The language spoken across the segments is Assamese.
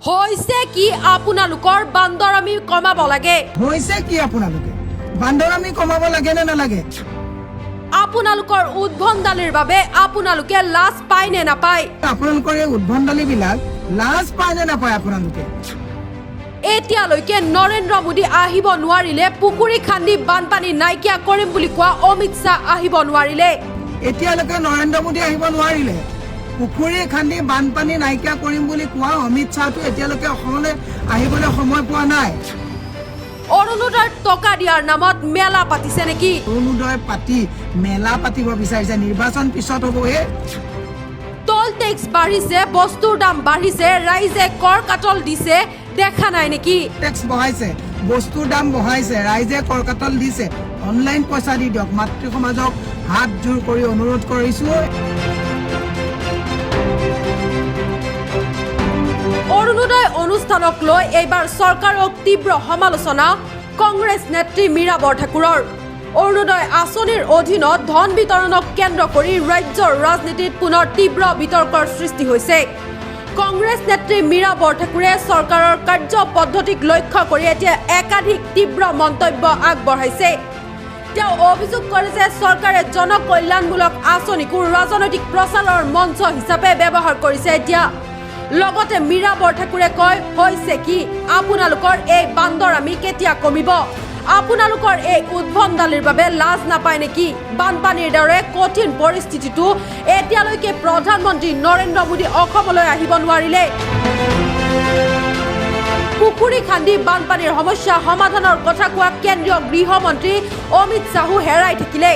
হৈছে কি আপোনালোকৰ বান্দৰামি কমাব লাগে হৈছে কি আপোনালোকে বান্দৰামি কমাব লাগে নে নালাগে আপোনালোকৰ উদ্ভণ্ডালিৰ বাবে আপোনালোকে লাজ পায় নে নাপায় আপোনালোকৰ এই উদ্ভণ্ডালিবিলাক লাজ পায় নে নাপায় আপোনালোকে এতিয়ালৈকে নৰেন্দ্ৰ মোদী আহিব নোৱাৰিলে পুখুৰী খান্দি বানপানী নাইকিয়া কৰিম বুলি কোৱা অমিত শ্বাহ আহিব নোৱাৰিলে এতিয়ালৈকে নৰেন্দ্ৰ মোদী আহিব নোৱাৰিলে পুখুৰী খান্দি বানপানী নাইকিয়া কৰিম বুলি কোৱা অমিত শ্বাহটো এতিয়ালৈকে অসমলৈ আহিবলৈ সময় পোৱা নাই অৰুণোদয়ৰ টকা দিয়াৰ নামত মেলা পাতিছে নেকি অৰুণোদয় পাতি মেলা পাতিব বিচাৰিছে নিৰ্বাচন পিছত হ'বহে টল টেক্স বাঢ়িছে বস্তুৰ দাম বাঢ়িছে ৰাইজে কৰ কাটল দিছে দেখা নাই নেকি টেক্স বঢ়াইছে বস্তুৰ দাম বঢ়াইছে ৰাইজে কৰ কাটল দিছে অনলাইন পইচা দি দিয়ক মাতৃ সমাজক হাত জোৰ কৰি অনুৰোধ কৰিছো অৰুণোদয় অনুষ্ঠানক লৈ এইবাৰ চৰকাৰক তীব্ৰ সমালোচনা কংগ্ৰেছ নেত্ৰী মীৰা বৰঠাকুৰৰ অৰুণোদয় আঁচনিৰ অধীনত ধন বিতৰণক কেন্দ্ৰ কৰি ৰাজ্যৰ ৰাজনীতিত পুনৰ তীব্ৰ বিতৰ্কৰ সৃষ্টি হৈছে কংগ্ৰেছ নেত্ৰী মীৰা বৰঠাকুৰে চৰকাৰৰ কাৰ্য পদ্ধতিক লক্ষ্য কৰি এতিয়া একাধিক তীব্ৰ মন্তব্য আগবঢ়াইছে তেওঁ অভিযোগ কৰে যে চৰকাৰে জনকল্যাণমূলক আঁচনিকো ৰাজনৈতিক প্ৰচাৰৰ মঞ্চ হিচাপে ব্যৱহাৰ কৰিছে এতিয়া লগতে মীৰা বৰঠাকুৰে কয় হৈছে কি আপোনালোকৰ এই বান্দৰামি কেতিয়া কমিব আপোনালোকৰ এই উদ্ভণ্ডালিৰ বাবে লাজ নাপায় নেকি বানপানীৰ দৰে কঠিন পৰিস্থিতিটো এতিয়ালৈকে প্ৰধানমন্ত্ৰী নৰেন্দ্ৰ মোদী অসমলৈ আহিব নোৱাৰিলে পুখুৰী খান্দি বানপানীৰ সমস্যা সমাধানৰ কথা কোৱা কেন্দ্ৰীয় গৃহমন্ত্ৰী অমিত শ্বাহো হেৰাই থাকিলে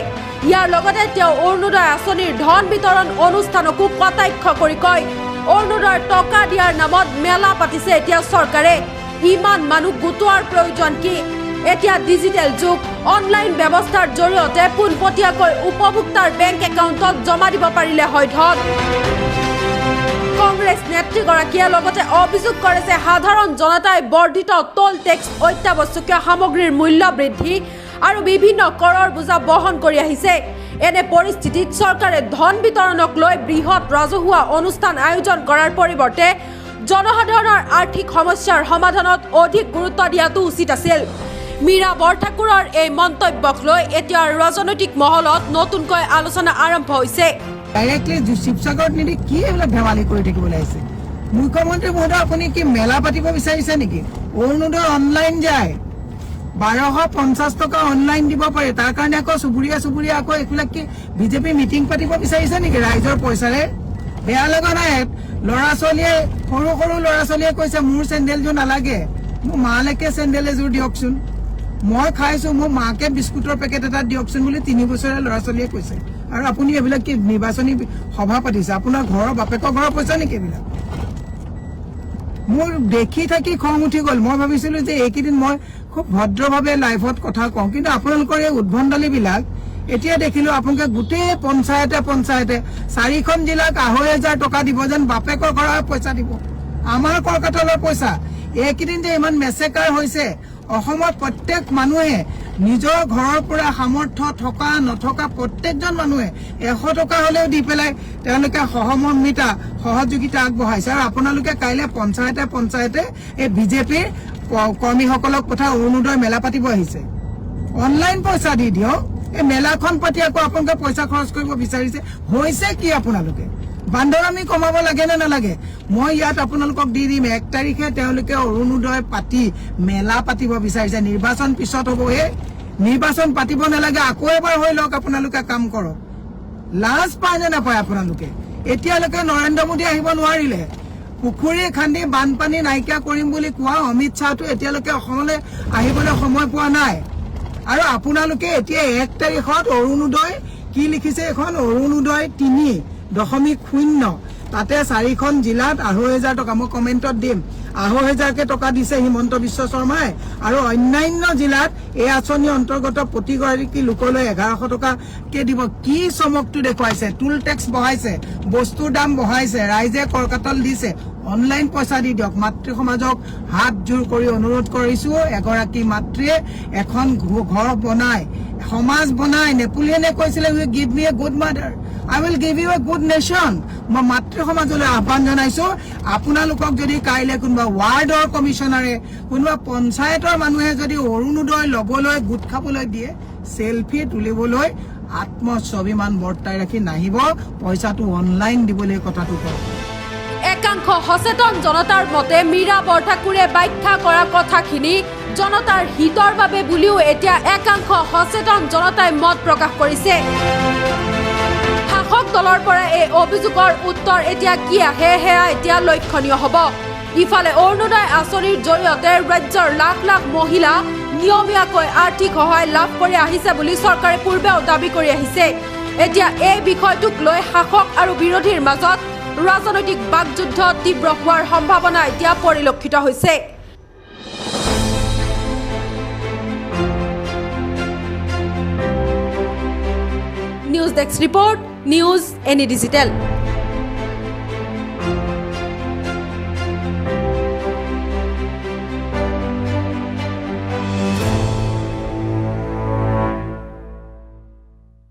ইয়াৰ লগতে তেওঁ অৰুণোদয় আঁচনিৰ ধন বিতৰণ অনুষ্ঠানকো কটাক্ষ কৰি কয় অৰুণোদয়ৰ টকা দিয়াৰ নামত মেলা পাতিছে এতিয়া চৰকাৰে ইমান মানুহ গোটোৱাৰ প্ৰয়োজন কি এতিয়া ডিজিটেল যুগ অনলাইন ব্যৱস্থাৰ জৰিয়তে পোনপটীয়াকৈ উপভোক্তাৰ বেংক একাউণ্টত জমা দিব পাৰিলে হয় ধন কংগ্ৰেছ নেত্ৰীগৰাকীয়ে লগতে অভিযোগ কৰে যে সাধাৰণ জনতাই বৰ্ধিত টল টেক্স অত্যাৱশ্যকীয় সামগ্ৰীৰ মূল্য বৃদ্ধি আৰু বিভিন্ন কৰৰ বোজা বহন কৰি আহিছে এনে পৰিস্থিতিত চৰকাৰে ধন বিতৰণক লৈ বৃহৎ ৰাজহুৱা অনুষ্ঠান আয়োজন কৰাৰ পৰিৱৰ্তে জনসাধাৰণৰ আৰ্থিক সমস্যাৰ সমাধানত অধিক গুৰুত্ব দিয়াটো উচিত আছিল মীৰা বৰঠাকুৰৰ এই মন্তব্যক লৈ এতিয়া ৰাজনৈতিক মহলত নতুনকৈ আলোচনা আৰম্ভ হৈছে ডাইৰেক্টলি শিৱসাগৰত নিদি কি এইবিলাক ধেমালি কৰি থাকিবলৈ আহিছে মুখ্যমন্ত্ৰী মহোদয় আপুনি কি মেলা পাতিব বিচাৰিছে নেকি অৰুণোদয় অনলাইন যায় 1250 টকা অনলাইন দিব পাৰে তাৰ কাৰণে আকৌ চুবুৰীয়া আকৌ এইবিলাক কি বিজেপি মিটিং পাতিব বিচাৰিছে নেকি ৰাইজৰ পইচাৰে বেয়া লগা নাই ল'ৰা ছোৱালীয়ে সৰু ল'ৰা ছোৱালীয়ে কৈছে মোৰ চেণ্ডেলযোৰ নালাগে মোৰ মালৈকে চেণ্ডেল এযোৰ দিয়কচোন মই খাইছো মোৰ মাকে বিস্কুটৰ পেকেট এটা দিয়কচোন বুলি 3 বছৰীয়া ল'ৰা ছোৱালীয়ে কৈছে আৰু আপুনি এইবিলাক কি নিৰ্বাচনী সভা পাতিছে আপোনাৰ ঘৰৰ বাপেকৰ ঘৰৰ পইচা নেকি এইবিলাক মোৰ দেখি থাকি খং উঠি গ'ল মই ভাবিছিলো যে এইকেইদিন মই খুব ভদ্ৰভাৱে লাইভত কথা কওঁ কিন্তু আপোনালোকৰ এই উদ্ভণ্ডালিবিলাক এতিয়া দেখিলো আপোনালোকে গোটেই পঞ্চায়তে 4খন জিলাক 2,500 টকা দিব যেন বাপেকৰ ঘৰৰ পইচা দিব আমাৰ কলকাতাৰ পইচা এইকেইদিন যে ইমান মেছেকাৰ হৈছে অসমত প্ৰত্যেক মানুহে নিজৰ ঘৰৰ পৰা সামৰ্থ্য থকা নথকা প্ৰত্যেকজন মানুহে 100 টকা হলেও দি পেলাই তেওঁলোকে সহমৰ্মিতা সহযোগিতা আগবঢ়াইছে আৰু আপোনালোকে কাইলে পঞ্চায়তে এই বিজেপিৰ কৰ্মীসকলক কথা অৰুণোদয় মেলা পাতিব আহিছে অনলাইন পইচা দি দিয়ক এই মেলাখন পাতি আকৌ আপোনালোকে পইচা খৰচ কৰিব বিচাৰিছে হৈছে কি আপোনালোকে বান্দৰামি কমাব লাগে নে নালাগে মই ইয়াত আপোনালোকক দি দিম 1 তাৰিখে তেওঁলোকে অৰুণোদয় পাতি মেলা পাতিব বিচাৰিছে নিৰ্বাচন পিছত হ'বহে নিৰ্বাচন পাতিব নালাগে আকৌ এবাৰ হৈ লওক আপোনালোকে কাম কৰক লাজ পায় নে নাপায় আপোনালোকে এতিয়ালৈকে নৰেন্দ্ৰ মোদী আহিব নোৱাৰিলে পুখুৰী খান্দি বানপানী নাইকিয়া কৰিম বুলি কোৱা অমিত শ্বাহটো এতিয়ালৈকে অসমলৈ আহিবলৈ সময় পোৱা নাই আৰু আপোনালোকে এতিয়া 1 তাৰিখত অৰুণোদয় কি লিখিছে এখন অৰুণোদয় 3.0 তাতে 4খন জিলাত 2,500 টকা মই কমেন্টত দিম 2,500 টকা দিছে হিমন্ত বিশ্ব শৰ্মাই আৰু অন্যান্য জিলাত এই আঁচনি অন্তৰ্গত প্ৰতিগৰাকী লোকলৈ 1,100 টকা কে দিব কি চমকটো দেখুৱাইছে টুল টেক্স বঢ়াইছে বস্তুৰ দাম বঢ়াইছে ৰাইজে কৰ কাটল দিছে অনলাইন পইচা দি দিয়ক। মাতৃ সমাজক হাত জোৰ কৰি অনুৰোধ কৰিছো, এগৰাকী মাতৃয়ে এখন ঘৰ বনাই সমাজ বনাই, নেপোলিয়নে কৈছিলে you give me a good mother, I will give you a good nation। মই মাতৃ সমাজলৈ আহ্বান জনাইছো, আপোনালোকক যদি কাইলৈ কোনোবা ৱাৰ্ডৰ কমিশ্যনাৰে, কোনোবা পঞ্চায়তৰ মানুহে যদি অৰুণোদয় লবলৈ গোট খাবলৈ দিয়ে, সেলফি তুলিবলৈ আত্মস্বাভিমান বৰ্তাই ৰাখি নাহিব, পইচাটো অনলাইন দিবলৈ কথাটো কওক। একাংশ সচেতন জনতাৰ মতে মীৰা বৰঠাকুৰে ব্যাখ্যা কৰা কথাখিনি জনতাৰ হিতৰ বাবে বুলিও এতিয়া একাংশ সচেতন জনতাই মত প্ৰকাশ কৰিছে। শাসক দলৰ পৰা এই অভিযোগৰ উত্তৰ এতিয়া কি আহে সেয়া এতিয়া লক্ষণীয় হ'ব। ইফালে অৰুণোদয় আঁচনিৰ জৰিয়তে ৰাজ্যৰ লাখ লাখ মহিলা নিয়মীয়াকৈ আৰ্থিক সহায় লাভ কৰি আহিছে বুলি চৰকাৰে পূৰ্বেও দাবী কৰি আহিছে। এতিয়া এই বিষয়টোক লৈ শাসক আৰু বিৰোধীৰ মাজত ৰাজনৈতিক বাকযুদ্ধ তীব্ৰ হোৱাৰ সম্ভাৱনা এতিয়া পৰিলক্ষিত হৈছে। News desk report, news any digital.